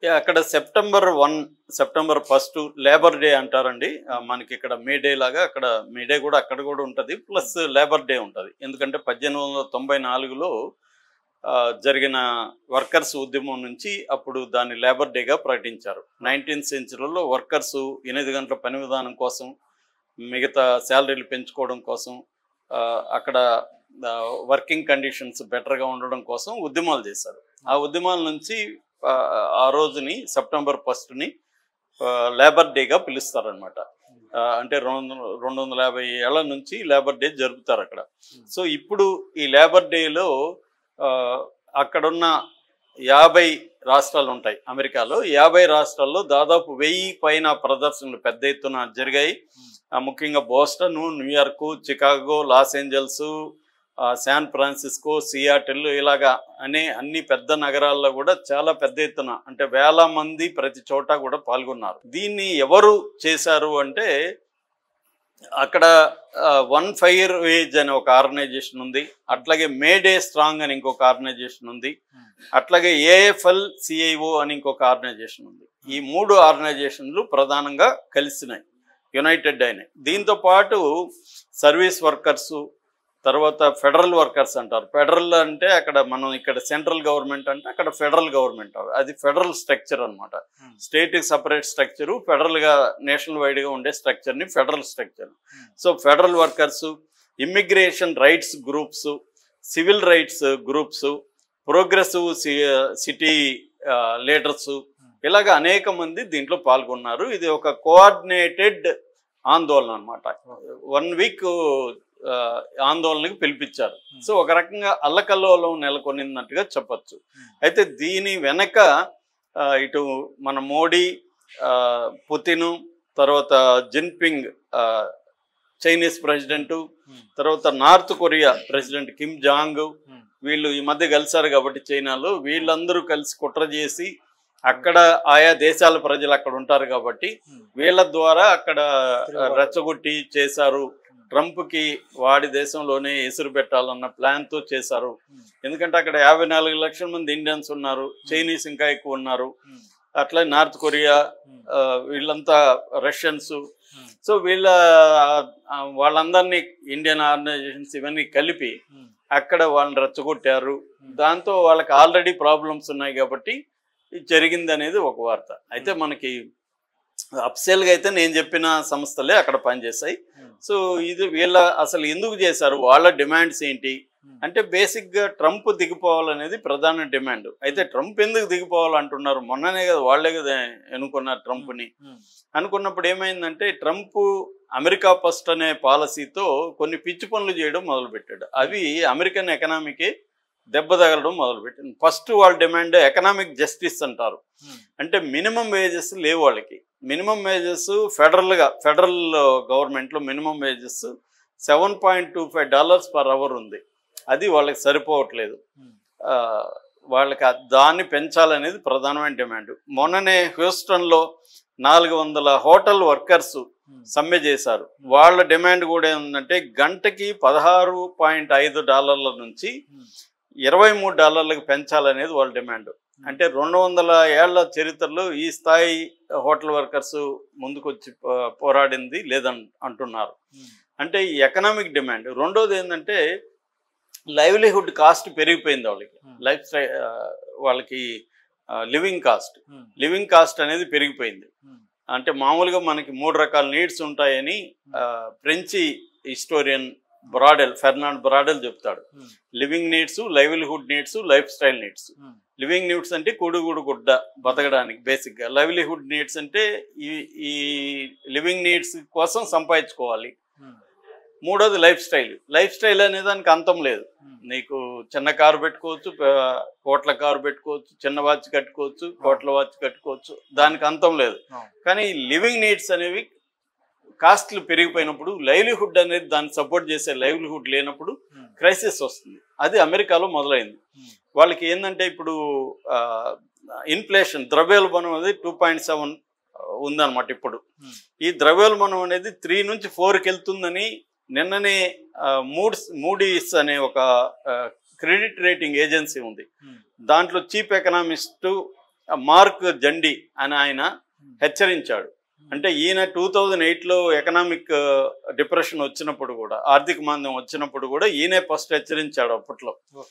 అక్కడ September 1 labour day అంటారండి. మనకి ఇక్కడ మే డే లాగా అక్కడ మే డే కూడా అక్కడ కూడా ఉంటుంది. ప్లస్ లేబర్ డే ఉంటుంది. ఎందుకంటే 1894లో జరిగిన వర్కర్స్ ఉద్యమం నుంచి అప్పుడు దాన్ని లేబర్ డేగా ప్రకటించారు. 19th సెంచరీలో వర్కర్స్ 8 గంటల పని విధానం కోసం, మిగతా శాలరీలు పెంచుకోవడం కోసం, అక్కడ వర్కింగ్ కండిషన్స్ బెటర్గా ఉండడం కోసం ఉద్యమాలు చేశారు. ఆ ఉద్యమాల నుంచి ఆ రోజుని సెప్టెంబర్ 1ని లేబర్ డేగా పిలుస్తారనమాట. అంటే 250 ఏళ్ల నుంచి లేబర్ డే జరుపుతారు అక్కడ. సో ఇప్పుడు ఈ లేబర్ డేలో అక్కడున్న 50 రాష్ట్రాలు ఉంటాయి అమెరికాలో. 50 రాష్ట్రాల్లో దాదాపు 1000 పైన ప్రదర్శనలు పెద్ద ఎత్తున జరిగాయి. ముఖ్యంగా Boston, New York, Chicago, Los Angeles, San Francisco, Seattle ఇలాగా అన్ని పెద్ద నగరాల్లో కూడా చాలా పెద్ద ఎత్తున అంటే వేల మంది ప్రతి చోట కూడా పాల్గొన్నారు. దీన్ని ఎవరు చేశారు అంటే అక్కడ వన్ ఫైర్ వేజ్ అనే ఒక ఆర్గనైజేషన్ ఉంది, అట్లాగే మే డే స్ట్రాంగ్ అని ఇంకొక ఆర్గనైజేషన్ ఉంది, అట్లాగే ఏఎఫ్ఎల్ సిఐఓ అని ఇంకొక ఆర్గనైజేషన్ ఉంది. ఈ 3 ఆర్గనైజేషన్లు ప్రధానంగా కలిసినాయి, యునైటెడ్ అయినాయి. దీంతో పాటు సర్వీస్ వర్కర్సు, తర్వాత ఫెడరల్ వర్కర్స్ అంటారు. ఫెడరల్ అంటే అక్కడ మనం ఇక్కడ సెంట్రల్ గవర్నమెంట్ అంటే అక్కడ ఫెడరల్ గవర్నమెంట్, అది ఫెడరల్ స్ట్రక్చర్ అనమాట. స్టేట్కి సపరేట్ స్ట్రక్చరు, ఫెడరల్గా నేషనల్ వైడ్గా ఉండే స్ట్రక్చర్ని federal structure. So federal workers, immigration rights groups, civil rights groups, progressive city leaders, ఇలాగ అనేక మంది దీంట్లో పాల్గొన్నారు. ఇది ఒక కోఆర్డినేటెడ్ ఆందోళన అనమాట. 1 వీక్ ఆందోళనకు పిలిపించారు. సో ఒక రకంగా అల్లకల్లోలం నెలకొనినట్టుగా చెప్పచ్చు. అయితే దీని వెనక ఇటు మన మోడీ, పుతిన్, తర్వాత జిన్పింగ్ చైనీస్ ప్రెసిడెంటు, తర్వాత north Korea president Kim Jong, వీళ్ళు ఈ మధ్య కలిసారు కాబట్టి చైనాలో, వీళ్ళందరూ కలిసి కుట్ర చేసి అక్కడ ఆయా దేశాల ప్రజలు అక్కడ ఉంటారు కాబట్టి వీళ్ళ ద్వారా అక్కడ రెచ్చగొట్టి చేశారు. ట్రంప్కి వాడి దేశంలోనే ఎసురు పెట్టాలన్న ప్లాన్తో చేశారు. ఎందుకంటే అక్కడ 54 లక్షల మంది ఇండియన్స్ ఉన్నారు, చైనీస్ ఇంకా ఎక్కువ ఉన్నారు, అట్లా నార్త్ కొరియా, వీళ్ళంతా రష్యన్స్. సో వాళ్ళందరినీ ఇండియన్ ఆర్గనైజేషన్స్ ఇవన్నీ కలిపి అక్కడ వాళ్ళని రెచ్చగొట్టారు. దాంతో వాళ్ళకి ఆల్రెడీ ప్రాబ్లమ్స్ ఉన్నాయి కాబట్టి ఇది జరిగింది అనేది ఒక వార్త. అయితే మనకి అఫ్సెల్గా అయితే నేను చెప్పిన సంస్థలే అక్కడ పనిచేస్తాయి. సో ఇది వీళ్ళ అసలు ఎందుకు చేశారు, వాళ్ళ డిమాండ్స్ ఏంటి అంటే బేసిక్గా ట్రంప్ దిగిపోవాలనేది ప్రధాన డిమాండ్. అయితే ట్రంప్ ఎందుకు దిగిపోవాలంటున్నారు, మొన్ననే కదా వాళ్ళే కదా ఎన్నుకున్నారు ట్రంప్ని. అనుకున్నప్పుడు ఏమైందంటే ట్రంప్ అమెరికా ఫస్ట్ అనే పాలసీతో కొన్ని పిచ్చి పనులు చేయడం మొదలుపెట్టాడు. అవి అమెరికన్ ఎకనామీకి దెబ్బ తగలడం మొదలుపెట్టింది. ఫస్ట్ వాళ్ళ డిమాండ్ ఎకనామిక్ జస్టిస్ అంటారు. అంటే మినిమం వేజెస్ లేవు వాళ్ళకి. మినిమం వేజెస్ ఫెడరల్ గవర్నమెంట్లో మినిమం వేజెస్ $7.25 per hour ఉంది. అది వాళ్ళకి సరిపోవట్లేదు. వాళ్ళకి దాన్ని పెంచాలనేది ప్రధానమైన డిమాండ్. మొన్ననే హ్యూస్టన్లో 400 హోటల్ వర్కర్స్ సమ్మె చేశారు. వాళ్ళ డిమాండ్ కూడా ఏంటంటే గంటకి $16.5 నుంచి $23 పెంచాలనేది వాళ్ళ డిమాండ్. అంటే 200 ఏళ్ల చరిత్రలో ఈ స్థాయి హోటల్ వర్కర్స్ ముందుకొచ్చి పోరాడింది లేదని అంటున్నారు. అంటే ఈ ఎకనామిక్ డిమాండ్. రెండోది ఏంటంటే లైవ్లీహుడ్ కాస్ట్ పెరిగిపోయింది వాళ్ళకి. వాళ్ళకి లివింగ్ కాస్ట్ అనేది పెరిగిపోయింది. అంటే మామూలుగా మనకి 3 రకాల నీడ్స్ ఉంటాయని ఫ్రెంచి హిస్టోరియన్ ఫెర్నాండ్ బ్రాడెల్ చెప్తాడు. Living needs, livelihood needs, life style needs. Living needs అంటే కూడుగుడు గుడ్డ బతకడానికి బేసిక్గా. లైవ్లీహుడ్ నీడ్స్ అంటే ఈ లివింగ్ నీడ్స్ కోసం సంపాదించుకోవాలి. మూడోది లైఫ్ స్టైల్ అనే దానికి అంతం లేదు. నీకు చిన్న కారు పెట్టుకోవచ్చు, కోట్ల కారు పెట్టుకోవచ్చు, చిన్న వాచ్ కట్టుకోవచ్చు, కోట్ల వాచ్ కట్టుకోవచ్చు, దానికి అంతం లేదు. కానీ లివింగ్ నీడ్స్ అనేవి కాస్ట్లు పెరిగిపోయినప్పుడు లైవ్లీహుడ్ అనేది దాన్ని సపోర్ట్ చేసే లైవ్లీహుడ్ లేనప్పుడు క్రైసిస్ వస్తుంది. అది అమెరికాలో మొదలైంది. వాళ్ళకి ఏంటంటే ఇప్పుడు ఇన్ఫ్లేషన్, ద్రవ్యోల్బణం అనేది 2.7 ఉందన్నమాట. ఇప్పుడు ఈ ద్రవ్యోల్బణం అనేది 3 నుంచి 4కి వెళ్తుందని నిన్ననే మూడీస్ అనే ఒక క్రెడిట్ రేటింగ్ ఏజెన్సీ ఉంది. దాంట్లో చీఫ్ ఎకనామిస్టు మార్క్ జండి అని ఆయన హెచ్చరించాడు. అంటే ఈయన 2008లో ఎకనామిక్ డిప్రెషన్ వచ్చినప్పుడు కూడా, ఆర్థిక మాంద్యం వచ్చినప్పుడు కూడా ఈయనే ఫస్ట్ హెచ్చరించాడు అప్పట్లో.